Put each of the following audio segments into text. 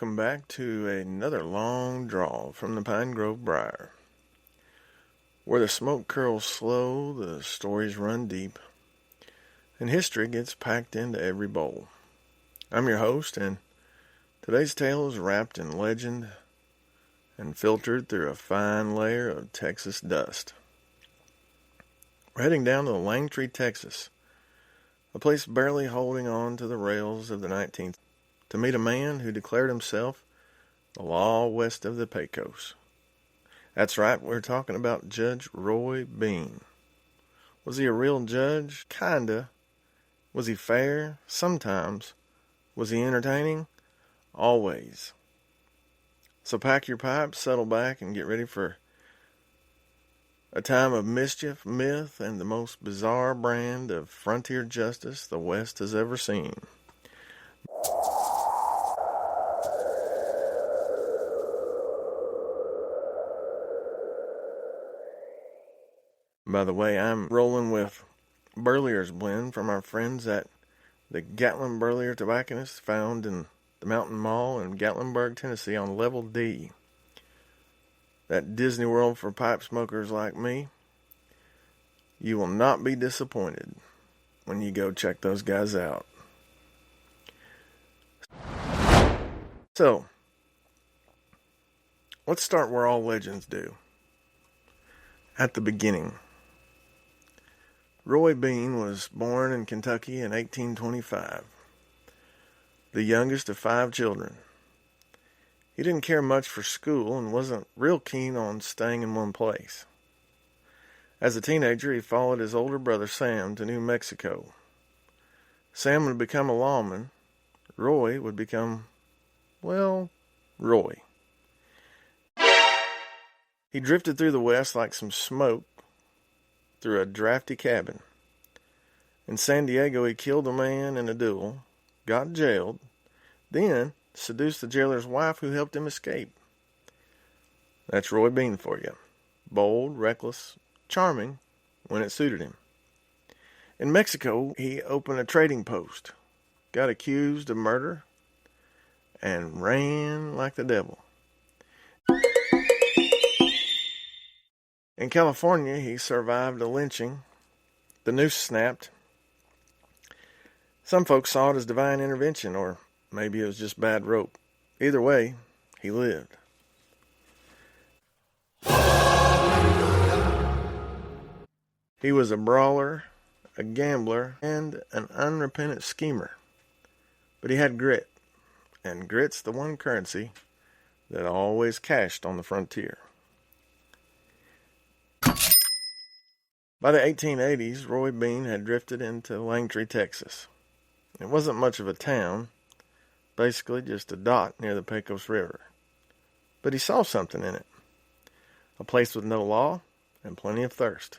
welcome back to another long draw from the Pine Grove Briar. Where the smoke curls slow, the stories run deep, and history gets packed into every bowl. I'm your host, and today's tale is wrapped in legend and filtered through a fine layer of Texas dust. We're heading down to Langtree, Texas, a place barely holding on to the rails of the 19th, to meet a man who declared himself the law west of the Pecos. That's right, we're talking about Judge Roy Bean. Was he a real judge? Kinda. Was he fair? Sometimes. Was he entertaining? Always. So pack your pipes, settle back, and get ready for a time of mischief, myth, and the most bizarre brand of frontier justice the West has ever seen. By the way, I'm rolling with Burlier's blend from our friends at the Gatlin Burlier Tobacconist, found in the Mountain Mall in Gatlinburg, Tennessee on Level D. That Disney World for pipe smokers like me. You will not be disappointed when you go check those guys out. So, let's start where all legends do. At the beginning. Roy Bean was born in Kentucky in 1825, the youngest of 5 children. He didn't care much for school and wasn't real keen on staying in one place. As a teenager, he followed his older brother Sam to New Mexico. Sam would become a lawman. Roy would become, well, Roy. He drifted through the West like some smoke through a drafty cabin. In San Diego, he killed a man in a duel, got jailed, then seduced the jailer's wife who helped him escape. That's Roy Bean for you. Bold, reckless, charming when it suited him. In Mexico, he opened a trading post, got accused of murder, and ran like the devil. In California, he survived a lynching. The noose snapped. Some folks saw it as divine intervention, or maybe it was just bad rope. Either way, he lived. He was a brawler, a gambler, and an unrepentant schemer. But he had grit, and grit's the one currency that always cashed on the frontier. By the 1880s, Roy Bean had drifted into Langtree, Texas. It wasn't much of a town, basically just a dot near the Pecos River. But he saw something in it. A place with no law and plenty of thirst.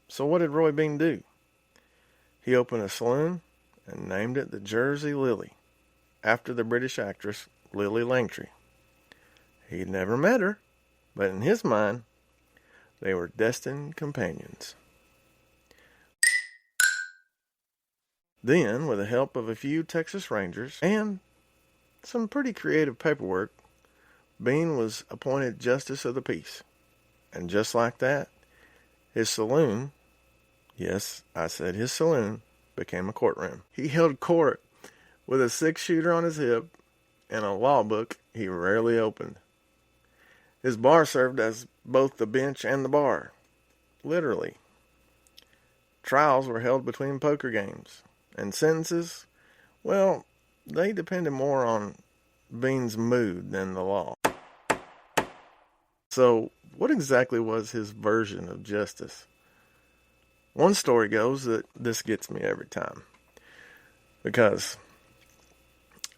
So what did Roy Bean do? He opened a saloon and named it the Jersey Lily, after the British actress Lily Langtry. He'd never met her, but in his mind, they were destined companions. Then, with the help of a few Texas Rangers and some pretty creative paperwork, Bean was appointed Justice of the Peace. And just like that, his saloon, yes, I said his saloon, became a courtroom. He held court with a 6-shooter on his hip and a law book he rarely opened. His bar served as both the bench and the bar, literally. Trials were held between poker games, and sentences, well, they depended more on Bean's mood than the law. So, what exactly was his version of justice? One story goes that this gets me every time, because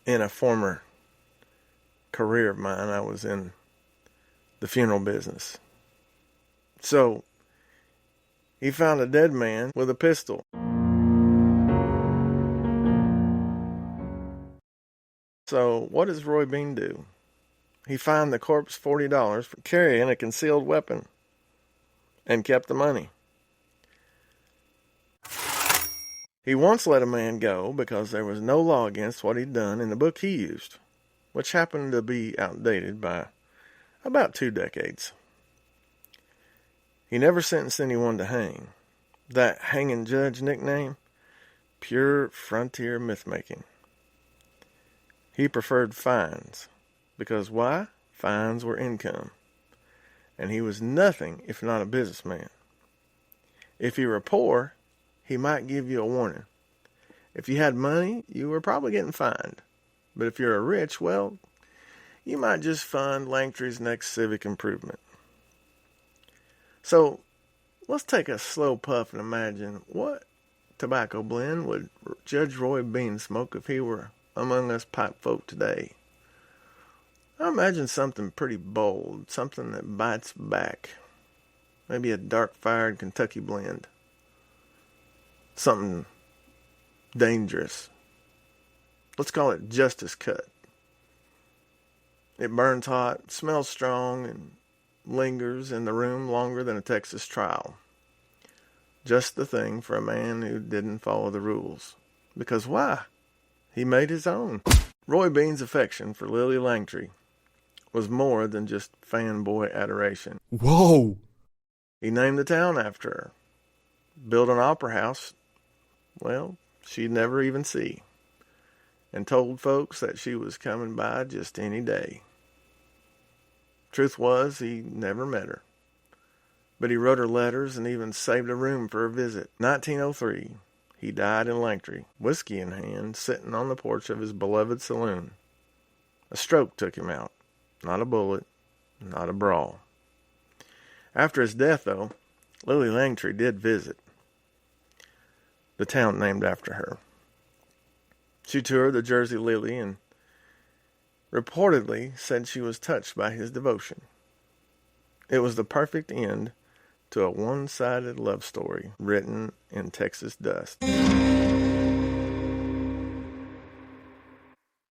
in a former career of mine, I was in the funeral business. So, he found a dead man with a pistol. So, what does Roy Bean do? He fined the corpse $40 for carrying a concealed weapon and kept the money. He once let a man go because there was no law against what he'd done in the book he used. which happened to be outdated by about 2 decades. He never sentenced anyone to hang. That hanging judge nickname, pure frontier myth-making. He preferred fines, because why? Fines were income. And he was nothing if not a businessman. If you were poor, he might give you a warning. If you had money, you were probably getting fined. But if you're a rich, well, you might just fund Langtry's next civic improvement. So, let's take a slow puff and imagine what tobacco blend would Judge Roy Bean smoke if he were among us pipe folk today. I imagine something pretty bold, something that bites back. Maybe a dark-fired Kentucky blend. Something dangerous. Let's call it Justice Cut. It burns hot, smells strong, and lingers in the room longer than a Texas trial. Just the thing for a man who didn't follow the rules. Because why? He made his own. Roy Bean's affection for Lily Langtry was more than just fanboy adoration. Whoa! He named the town after her. Built an opera house, well, she'd never even see. And told folks that she was coming by just any day. Truth was, he never met her. But he wrote her letters and even saved a room for her visit. 1903, he died in Langtry, whiskey in hand, sitting on the porch of his beloved saloon. A stroke took him out. Not a bullet, not a brawl. After his death, though, Lily Langtry did visit the town named after her. She toured the Jersey Lily and reportedly said she was touched by his devotion. It was the perfect end to a one-sided love story written in Texas dust. And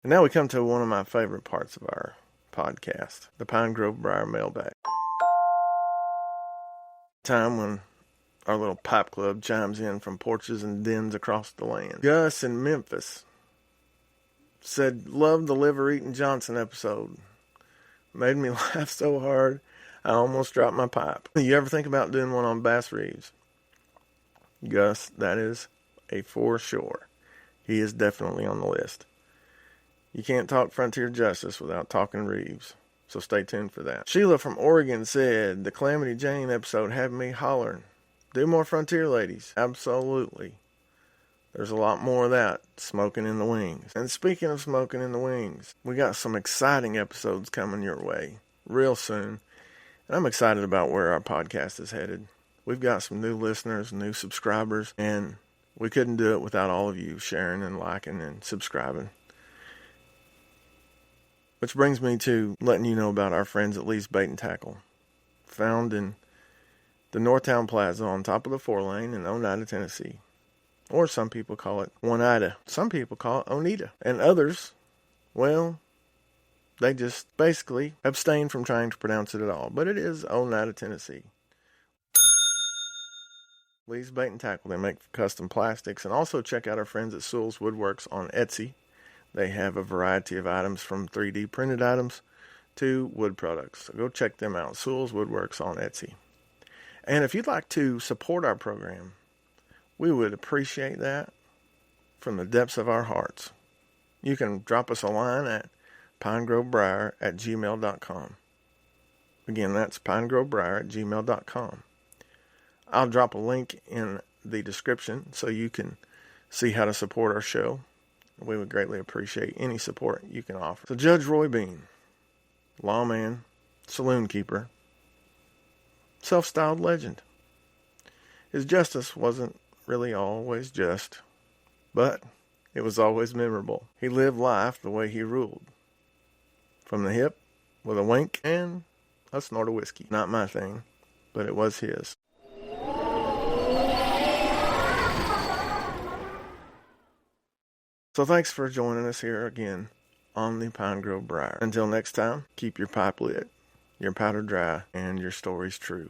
now we come to one of my favorite parts of our podcast, the Pine Grove Briar mailbag. Time when our little pipe club chimes in from porches and dens across the land. Gus in Memphis said, "Loved the liver-eating Johnson episode. Made me laugh so hard, I almost dropped my pipe." You ever think about doing one on Bass Reeves? Gus, that is a for sure. He is definitely on the list. You can't talk frontier justice without talking Reeves, so stay tuned for that. Sheila from Oregon said, "The Calamity Jane episode had me hollering. Do more frontier ladies." Absolutely. There's a lot more of that smoking in the wings. And speaking of smoking in the wings, we got some exciting episodes coming your way real soon. And I'm excited about where our podcast is headed. We've got some new listeners, new subscribers, and we couldn't do it without all of you sharing and liking and subscribing. Which brings me to letting you know about our friends at Lee's Bait and Tackle, found in the Northtown Plaza on top of the 4-lane in Oneida, Tennessee. Or some people call it Oneida. Some people call it Oneida. And others, well, they just basically abstain from trying to pronounce it at all. But it is Oneida, Tennessee. Lee's Bait and Tackle. They make custom plastics. And also check out our friends at Sewell's Woodworks on Etsy. They have a variety of items from 3D printed items to wood products. So go check them out. Sewell's Woodworks on Etsy. And if you'd like to support our program, we would appreciate that from the depths of our hearts. You can drop us a line at pinegrovebriar@gmail.com. Again, that's pinegrovebriar@gmail.com. I'll drop a link in the description so you can see how to support our show. We would greatly appreciate any support you can offer. So Judge Roy Bean, lawman, saloonkeeper, self-styled legend. His justice wasn't really always just, but it was always memorable. He lived life the way he ruled. From the hip, with a wink, and a snort of whiskey. Not my thing, but it was his. So thanks for joining us here again on the Pine Grove Briar. Until next time, keep your pipe lit, your powder dry, and your stories true.